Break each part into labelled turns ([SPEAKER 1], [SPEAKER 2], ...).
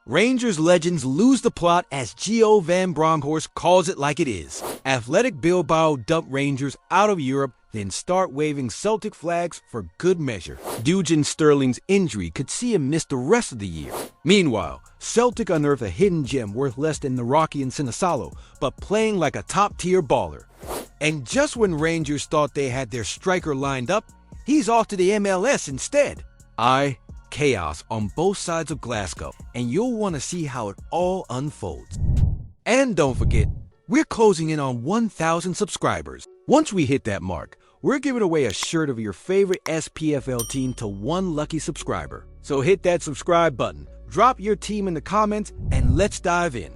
[SPEAKER 1] Rangers legends lose the plot as Gio van Bronckhorst calls it like it is. Athletic Bilbao dump Rangers out of Europe, then start waving Celtic flags for good measure. Dujon Sterling's injury could see him miss the rest of the year. Meanwhile, Celtic unearth a hidden gem worth less than Nawrocki and Sinisalo, but playing like a top-tier baller. And just when Rangers thought they had their striker lined up, he's off to the MLS instead. Chaos on both sides of Glasgow, and you'll want to see how it all unfolds. And don't forget, we're closing in on 1,000 subscribers. Once we hit that mark, we're giving away a shirt of your favorite SPFL team to one lucky subscriber. So hit that subscribe button, drop your team in the comments, and let's dive in.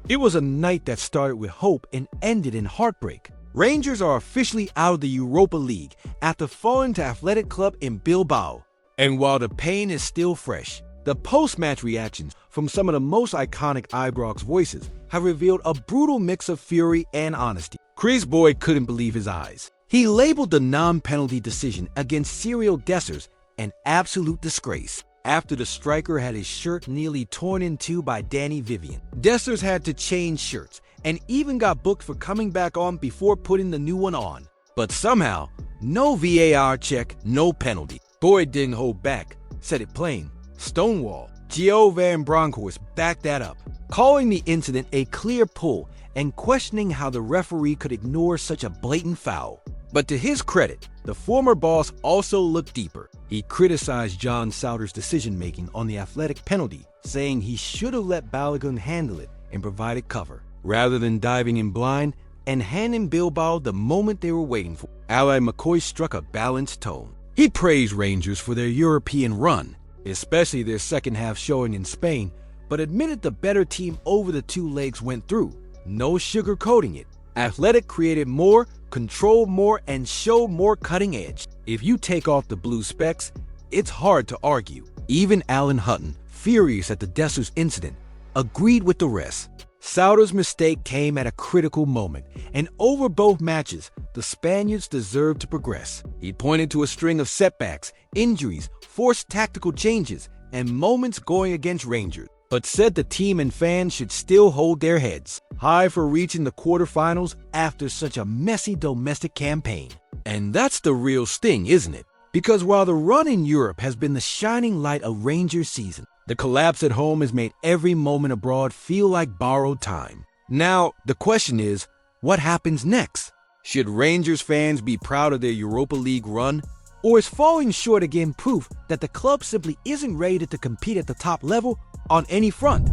[SPEAKER 1] It was a night that started with hope and ended in heartbreak. Rangers are officially out of the Europa League after falling to Athletic Club in Bilbao. And while the pain is still fresh, the post-match reactions from some of the most iconic Ibrox voices have revealed a brutal mix of fury and honesty. Chris Boy couldn't believe his eyes. He labeled the non-penalty decision against serial Dessers an absolute disgrace after the striker had his shirt nearly torn in two by Danny Vivian. Dessers had to change shirts and even got booked for coming back on before putting the new one on. But somehow, no VAR check, no penalty. Boyd didn't hold back, said it plain. Stonewall. Gio van Bronckhorst backed that up, calling the incident a clear pull and questioning how the referee could ignore such a blatant foul. But to his credit, the former boss also looked deeper. He criticized John Souttar's decision-making on the Athletic penalty, saying he should have let Balogun handle it and provided cover, rather than diving in blind and handing Bilbao the moment they were waiting for. Ally McCoy struck a balanced tone. He praised Rangers for their European run, especially their second-half showing in Spain, but admitted the better team over the two legs went through. No sugarcoating it. Athletic created more, controlled more, and showed more cutting edge. If you take off the blue specs, it's hard to argue. Even Alan Hutton, furious at the Dessers incident, agreed with the rest. Souttar's mistake came at a critical moment, and over both matches, the Spaniards deserved to progress. He pointed to a string of setbacks, injuries, forced tactical changes, and moments going against Rangers, but said the team and fans should still hold their heads high for reaching the quarterfinals after such a messy domestic campaign. And that's the real sting, isn't it? Because while the run in Europe has been the shining light of Rangers' season, the collapse at home has made every moment abroad feel like borrowed time. Now, the question is, what happens next? Should Rangers fans be proud of their Europa League run? Or is falling short again proof that the club simply isn't ready to compete at the top level on any front?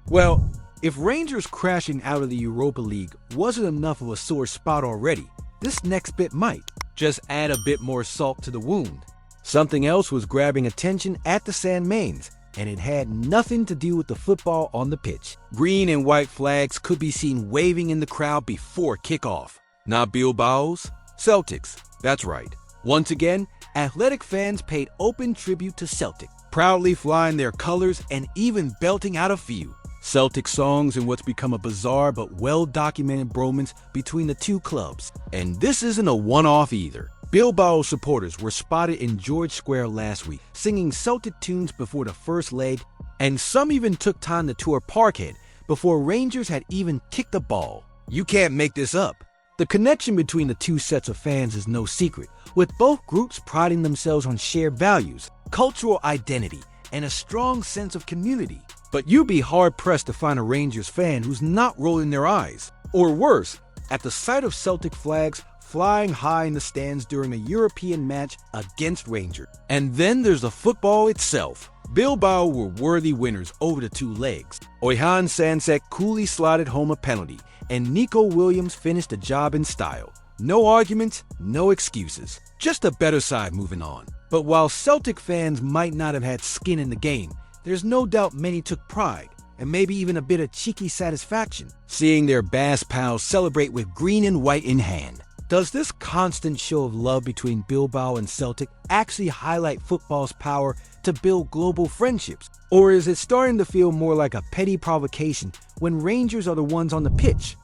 [SPEAKER 1] Well, if Rangers crashing out of the Europa League wasn't enough of a sore spot already, this next bit might just add a bit more salt to the wound. Something else was grabbing attention at the San Mains, and it had nothing to do with the football on the pitch. Green and white flags could be seen waving in the crowd before kickoff. Not Bilbao's, Celtic's. That's right. Once again, Athletic fans paid open tribute to Celtic, proudly flying their colors and even belting out a few Celtic songs in what's become a bizarre but well-documented bromance between the two clubs. And this isn't a one-off either. Bilbao supporters were spotted in George Square last week, singing Celtic tunes before the first leg, and some even took time to tour Parkhead before Rangers had even kicked the ball. You can't make this up. The connection between the two sets of fans is no secret, with both groups priding themselves on shared values, cultural identity, and a strong sense of community. But you'd be hard-pressed to find a Rangers fan who's not rolling their eyes, or worse, at the sight of Celtic flags flying high in the stands during a European match against Rangers. And then there's the football itself. Bilbao were worthy winners over the two legs. Oihan Sansek coolly slotted home a penalty, and Nico Williams finished the job in style. No arguments, no excuses. Just a better side moving on. But while Celtic fans might not have had skin in the game, there's no doubt many took pride, and maybe even a bit of cheeky satisfaction, seeing their Basque pals celebrate with green and white in hand. Does this constant show of love between Bilbao and Celtic actually highlight football's power to build global friendships? Or is it starting to feel more like a petty provocation when Rangers are the ones on the pitch?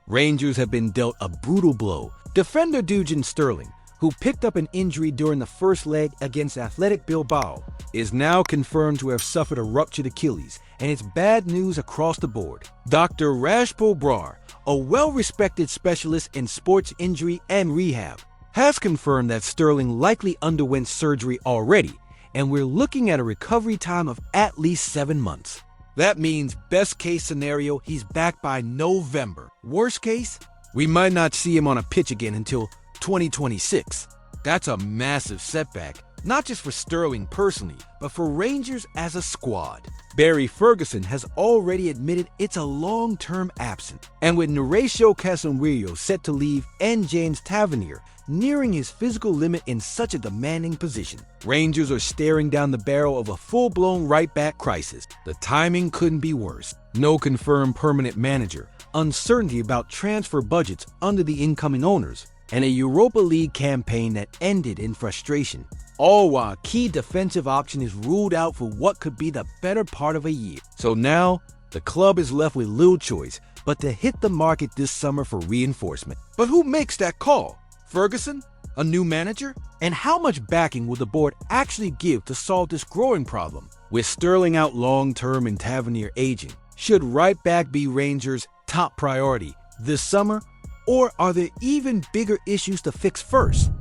[SPEAKER 1] Rangers have been dealt a brutal blow. Defender Dujon Sterling, who picked up an injury during the first leg against Athletic Bilbao, is now confirmed to have suffered a ruptured Achilles, and it's bad news across the board. Dr. Rashpo Brar, a well-respected specialist in sports injury and rehab, has confirmed that Sterling likely underwent surgery already, and we're looking at a recovery time of at least 7 months. That means best case scenario, he's back by November. Worst case, we might not see him on a pitch again until 2026. That's a massive setback, not just for Sterling personally, but for Rangers as a squad. Barry Ferguson has already admitted it's a long-term absence, and with Horacio Casemiro set to leave and James Tavernier nearing his physical limit in such a demanding position, Rangers are staring down the barrel of a full-blown right-back crisis. The timing couldn't be worse. No confirmed permanent manager, uncertainty about transfer budgets under the incoming owners, and a Europa League campaign that ended in frustration, all while a key defensive option is ruled out for what could be the better part of a year. So now, the club is left with little choice but to hit the market this summer for reinforcement. But who makes that call? Ferguson? A new manager? And how much backing will the board actually give to solve this growing problem? With Sterling out long-term and Tavernier aging, should right back be Rangers' top priority this summer? Or are there even bigger issues to fix first?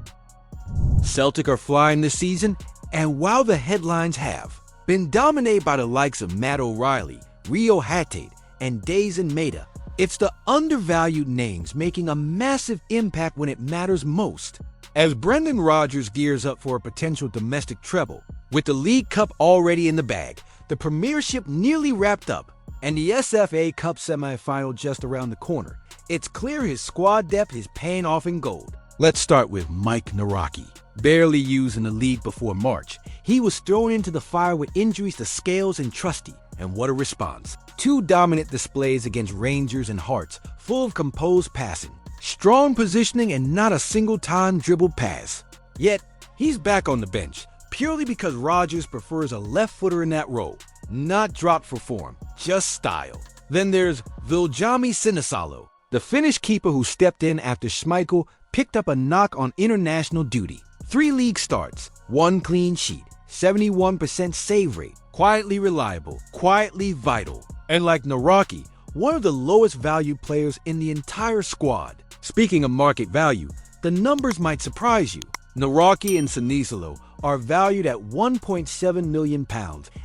[SPEAKER 1] Celtic are flying this season, and while the headlines have been dominated by the likes of Matt O'Reilly, Rio Hatate, and Dazen Maeda, it's the undervalued names making a massive impact when it matters most. As Brendan Rodgers gears up for a potential domestic treble, with the League Cup already in the bag, the Premiership nearly wrapped up, and the SFA Cup semi-final just around the corner, it's clear his squad depth is paying off in gold. Let's start with Mike Nawrocki. Barely used in the league before March, he was thrown into the fire with injuries to Scales and Trusty, and what a response. 2 dominant displays against Rangers and Hearts, full of composed passing, strong positioning, and not a single time dribbled pass. Yet, he's back on the bench, purely because Rodgers prefers a left footer in that role, not dropped for form, just style. Then there's Dujon Sinisalo, the Finnish keeper who stepped in after Schmeichel picked up a knock on international duty. 3 league starts, 1 clean sheet, 71% save rate, quietly reliable, quietly vital, and like Nawrocki, one of the lowest valued players in the entire squad. Speaking of market value, the numbers might surprise you. Nawrocki and Sinisalo are valued at £1.7 million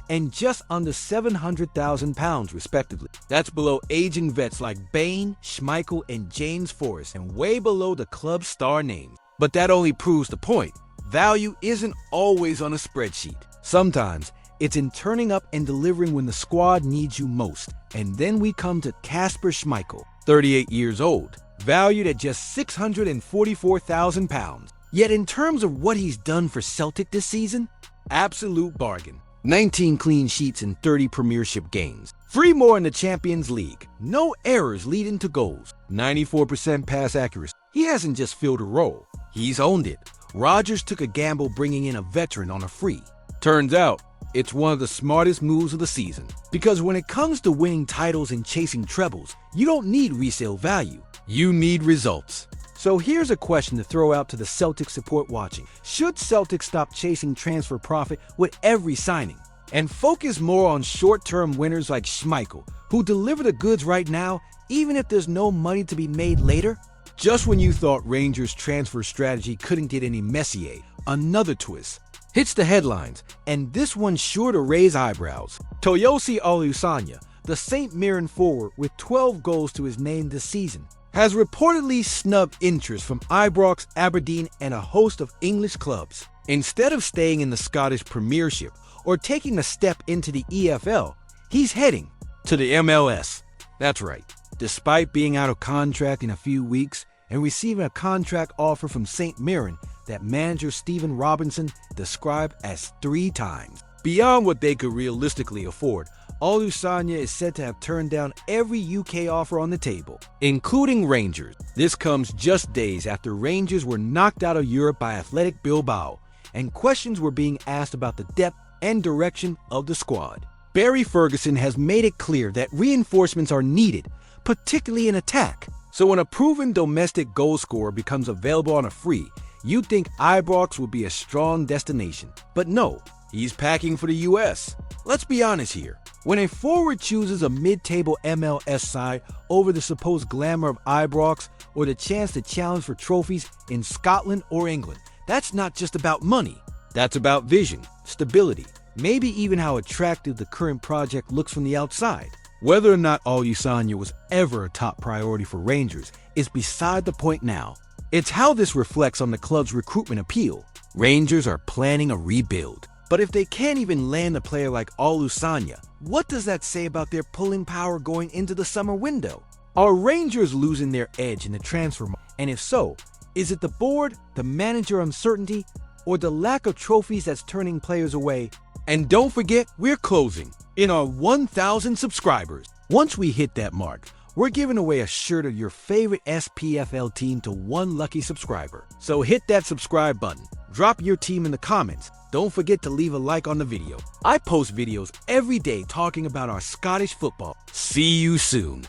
[SPEAKER 1] and just under £700,000 respectively. That's below aging vets like Bain, Schmeichel, and James Forrest, and way below the club's star names. But that only proves the point. Value isn't always on a spreadsheet. Sometimes it's in turning up and delivering when the squad needs you most. And then we come to Kasper Schmeichel, 38 years old, valued at just £644,000. Yet in terms of what he's done for Celtic this season, absolute bargain. 19 clean sheets in 30 Premiership games. 3 more in the Champions League. No errors leading to goals. 94% pass accuracy. He hasn't just filled a role, he's owned it. Rodgers took a gamble bringing in a veteran on a free. Turns out, it's one of the smartest moves of the season. Because when it comes to winning titles and chasing trebles, you don't need resale value. You need results. So here's a question to throw out to the Celtic support watching. Should Celtic stop chasing transfer profit with every signing and focus more on short-term winners like Schmeichel, who deliver the goods right now, even if there's no money to be made later? Just when you thought Rangers' transfer strategy couldn't get any messier, another twist hits the headlines, and this one's sure to raise eyebrows. Toyosi Olusonya, the St. Mirren forward with 12 goals to his name this season, has reportedly snubbed interest from Ibrox, Aberdeen, and a host of English clubs. Instead of staying in the Scottish Premiership or taking a step into the EFL, he's heading to the MLS. That's right. Despite being out of contract in a few weeks and receiving a contract offer from St. Mirren that manager Stephen Robinson described as 3 times beyond what they could realistically afford, Olusonya is said to have turned down every UK offer on the table, including Rangers. This comes just days after Rangers were knocked out of Europe by Athletic Bilbao, and questions were being asked about the depth and direction of the squad. Barry Ferguson has made it clear that reinforcements are needed, particularly in attack. So when a proven domestic goal scorer becomes available on a free, You'd think Ibrox would be a strong destination, but no, he's packing for the US. Let's be honest here. When a forward chooses a mid-table MLS side over the supposed glamour of Ibrox or the chance to challenge for trophies in Scotland or England, that's not just about money. That's about vision, stability, maybe even how attractive the current project looks from the outside. Whether or not Olusanya was ever a top priority for Rangers is beside the point now. It's how this reflects on the club's recruitment appeal. Rangers are planning a rebuild. But if they can't even land a player like Olusanya, what does that say about their pulling power going into the summer window? Are Rangers losing their edge in the transfer market? And if so, is it the board, the manager uncertainty, or the lack of trophies that's turning players away? And don't forget, we're closing in on 1,000 subscribers. Once we hit that mark, we're giving away a shirt of your favorite SPFL team to one lucky subscriber. So hit that subscribe button, drop your team in the comments. Don't forget to leave a like on the video. I post videos every day talking about our Scottish football. See you soon.